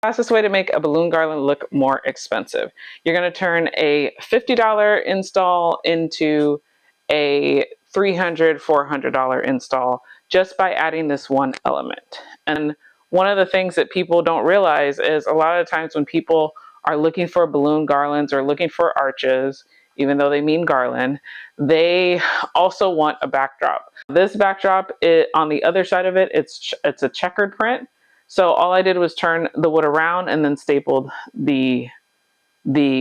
Fastest way to make a balloon garland look more expensive. You're going to turn a $50 install into a $300, $400 install just by adding this one element. And one of the things that people don't realize is a lot of times when people are looking for balloon garlands or looking for arches, even though they mean garland, they also want a backdrop. This backdrop, on the other side of it, it's a checkered print. So all I did was turn the wood around and then stapled the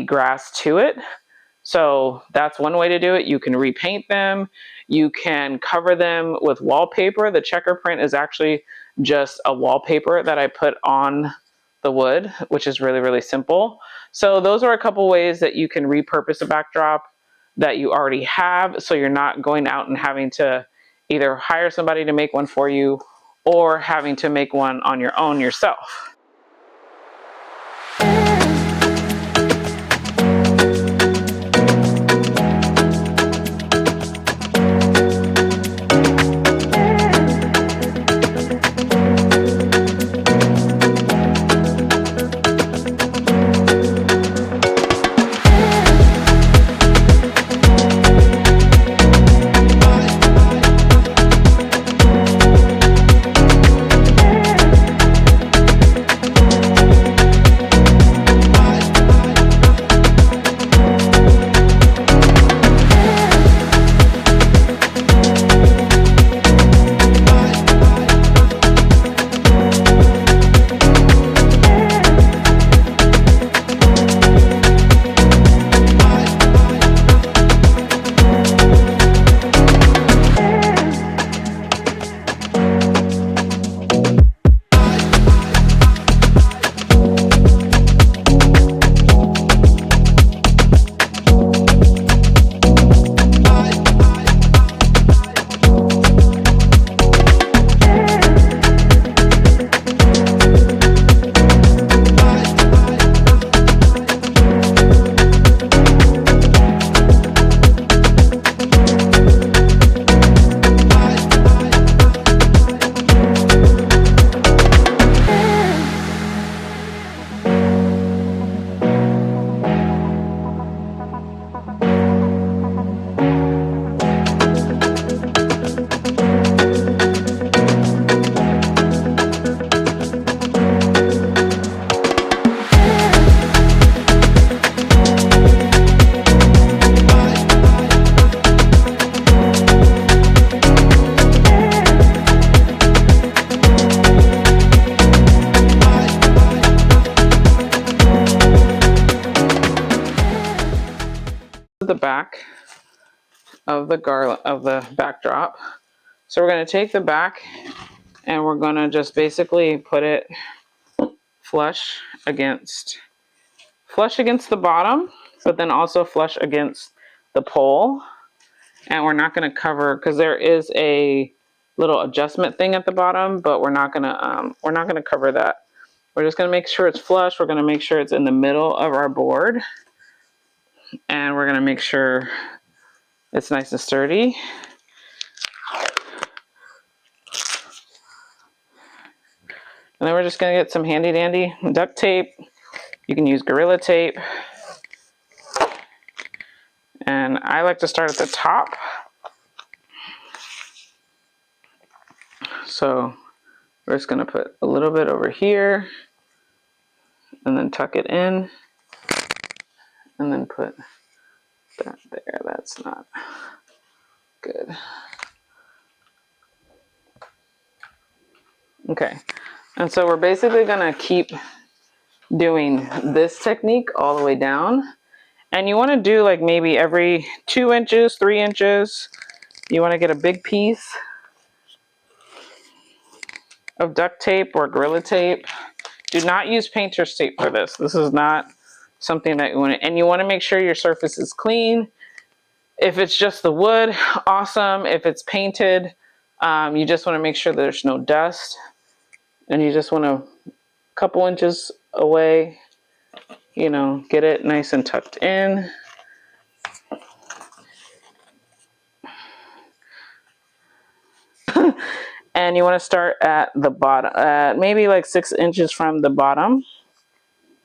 grass to it. So that's one way to do it. You can repaint them. You can cover them with wallpaper. The checker print is actually just a wallpaper that I put on the wood, which is really, really simple. So those are a couple ways that you can repurpose a backdrop that you already have, so you're not going out and having to either hire somebody to make one for you or having to make one on your own yourself. The back of the garland of the backdrop. So we're going to take the back and we're going to just basically put it flush against the bottom, but then also flush against the pole. And we're not going to cover, because there is a little adjustment thing at the bottom, but we're not going to cover that. We're just going to make sure it's flush. We're going to make sure it's in the middle of our board. And we're going to make sure it's nice and sturdy. And then we're just going to get some handy dandy duct tape. You can use Gorilla Tape. And I like to start at the top. So we're just going to put a little bit over here and then tuck it in. And then put that there. That's not good. Okay. And so we're basically going to keep doing this technique all the way down. And you want to do like maybe every 2 inches, 3 inches. You want to get a big piece of duct tape or Gorilla Tape. Do not use painter's tape for this. This is not something that you want to, and you want to make sure your surface is clean. If it's just the wood, awesome. If it's painted, you just want to make sure there's no dust, and you just want to, a couple inches away, you know, get it nice and tucked in. And you want to start at the bottom, maybe like 6 inches from the bottom.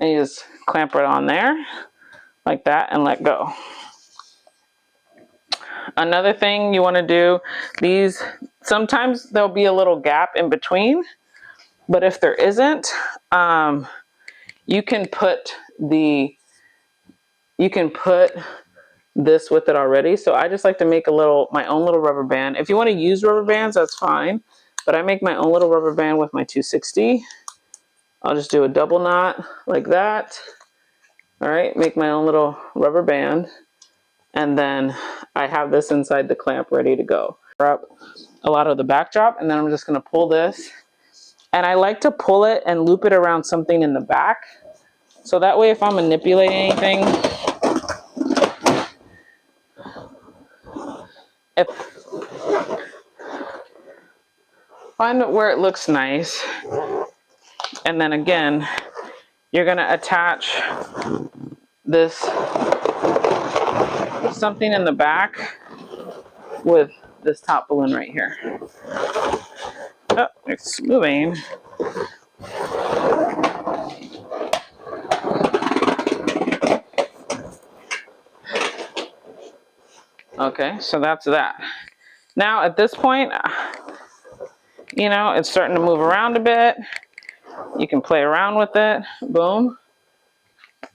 And you just clamp it on there like that and let go. Another thing you want to do, these, sometimes there'll be a little gap in between, but if there isn't, you can put this with it already. So I just like to make my own little rubber band. If you want to use rubber bands, that's fine, but I make my own little rubber band with my 260. I'll just do a double knot like that. All right, make my own little rubber band. And then I have this inside the clamp ready to go. Up a lot of the backdrop, and then I'm just gonna pull this. And I like to pull it and loop it around something in the back. So that way if I'm manipulating anything, find it where it looks nice. And then again, you're gonna attach this something in the back with this top balloon right here. Oh, it's moving. Okay, so that's that. Now at this point, you know, it's starting to move around a bit. You can play around with it, boom.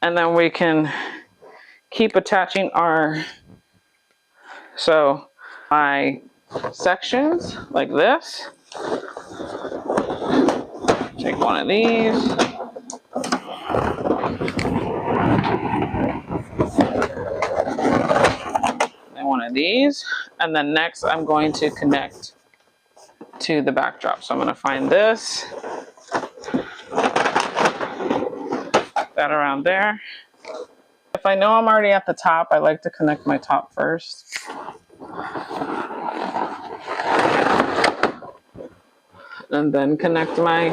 And then we can keep attaching my sections like this. Take one of these. And one of these. And then next I'm going to connect to the backdrop. So I'm going to find this. That around there. If I know I'm already at the top, I like to connect my top first. And then connect my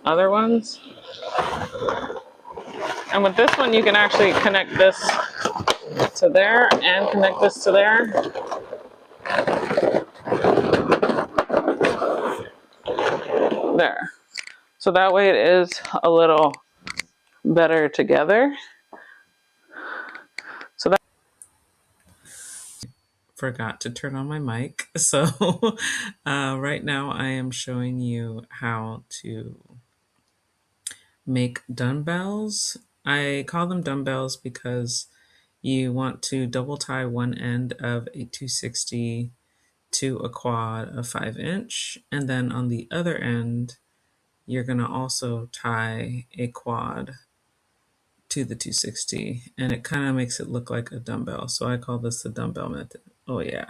other ones. And with this one, you can actually connect this to there and connect this to there. There. So that way it is a little better together. So that forgot to turn on my mic. So right now I am showing you how to make dumbbells. I call them dumbbells because you want to double tie one end of a 260 to a quad of 5-inch, and then on the other end you're going to also tie a quad to the 260, and it kind of makes it look like a dumbbell. So I call this the dumbbell method. Oh yeah.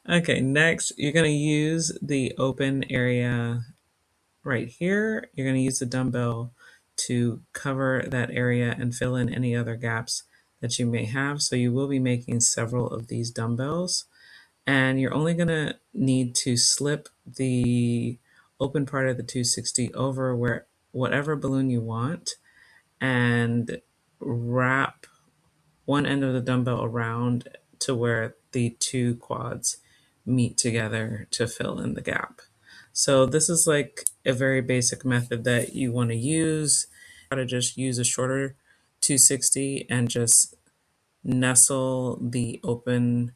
Okay, next you're going to use the open area right here. You're going to use the dumbbell to cover that area and fill in any other gaps that you may have. So you will be making several of these dumbbells, and you're only going to need to slip the open part of the 260 over where whatever balloon you want and wrap one end of the dumbbell around to where the two quads meet together to fill in the gap. So this is like a very basic method that you want to use. How to just use a shorter 260 and just nestle the open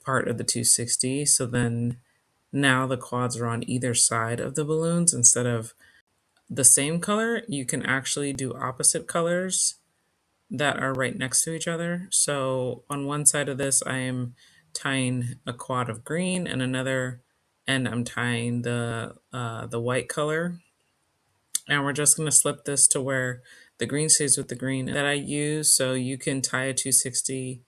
part of the 260. So then now the quads are on either side of the balloons. Instead of the same color, you can actually do opposite colors that are right next to each other. So on one side of this, I am tying a quad of green, and another end I'm tying the white color. And we're just going to slip this to where the green stays with the green that I use. So you can tie a 260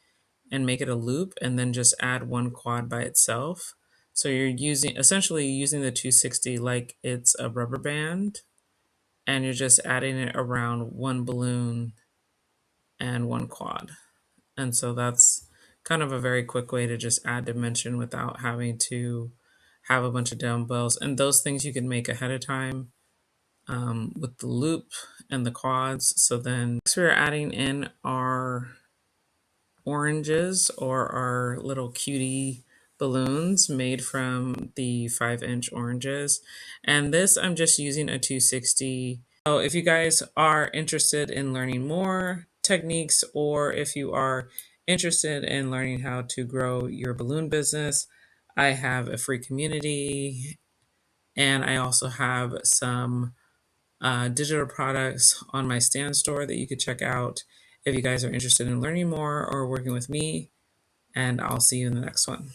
and make it a loop and then just add one quad by itself. So you're essentially using the 260 like it's a rubber band, and you're just adding it around one balloon and one quad. And so that's kind of a very quick way to just add dimension without having to have a bunch of dumbbells. And those things you can make ahead of time with the loop and the quads. So then next we're adding in our oranges, or our little cutie balloons made from the 5-inch oranges. And this, I'm just using a 260. So if you guys are interested in learning more techniques, or if you are interested in learning how to grow your balloon business, I have a free community, and I also have some digital products on my stand store that you could check out if you guys are interested in learning more or working with me. And I'll see you in the next one.